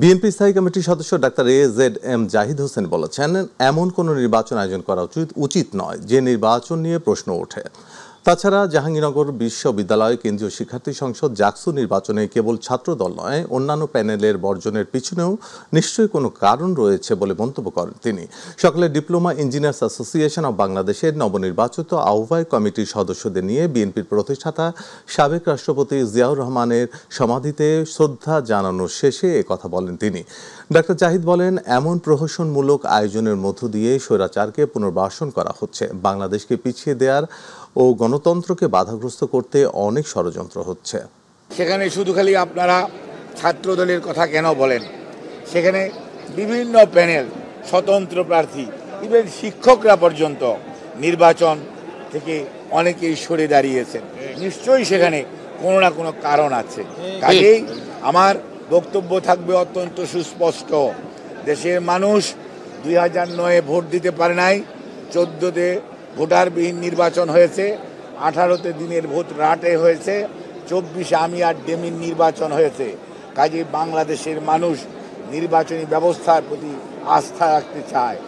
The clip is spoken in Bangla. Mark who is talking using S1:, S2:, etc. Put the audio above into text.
S1: বিএনপি স্থায়ী কমিটির সদস্য ডাক্তার এ.জেড.এম জাহিদ হোসেন বলেছেন, এমন কোনো নির্বাচন আয়োজন করা উচিত নয় যে নির্বাচন নিয়ে প্রশ্ন ওঠে। তাছাড়া জাহাঙ্গীরনগর বিশ্ববিদ্যালয় কেন্দ্রীয় শিক্ষার্থী সংসদ জাকসু নির্বাচনে কেবল ছাত্রদল নয়, অন্যান্য প্যানেলের বর্জনের পিছনেও নিশ্চয়ই কোনো কারণ রয়েছে বলে মন্তব্য করেন তিনি। সকালে ডিপ্লোমা ইঞ্জিনিয়ার্স অ্যাসোসিয়েশন অব বাংলাদেশের নবনির্বাচিত আহ্বায়ক কমিটির সদস্যদের নিয়ে বিএনপির প্রতিষ্ঠাতা সাবেক রাষ্ট্রপতি জিয়াউর রহমানের সমাধিতে শ্রদ্ধা জানানোর শেষে একথা বলেন তিনি। ডাক্তার জাহিদ বলেন, এমন প্রহসনমূলক আয়োজনের মধ্য দিয়ে স্বৈরাচারকে পুনর্বাসন করা হচ্ছে। বাংলাদেশকে পিছিয়ে দেওয়ার ও গণতন্ত্রকে বাধাগ্রস্ত করতে অনেক ষড়যন্ত্র হচ্ছে।
S2: সেখানে শুধু খালি আপনারা ছাত্র দলের কথা কেন বলেন? সেখানে বিভিন্ন প্যানেল, স্বতন্ত্র প্রার্থী, ইভেন শিক্ষকরা পর্যন্ত নির্বাচন থেকে অনেকেই সরে দাঁড়িয়েছেন। নিশ্চয়ই সেখানে কোনো না কোনো কারণ আছে। কাজেই আমার বক্তব্য থাকবে অত্যন্ত সুস্পষ্ট। দেশের মানুষ 2009-এ ভোট দিতে পারে নাই, 14-তে ভোটারবিহীন নির্বাচন হয়েছে, 18-তে দিনের ভোট রাটে হয়েছে, 24-এ আমি আর ডেমির নির্বাচন হয়েছে। কাজে বাংলাদেশের মানুষ নির্বাচনী ব্যবস্থার প্রতি আস্থা রাখতে চায়।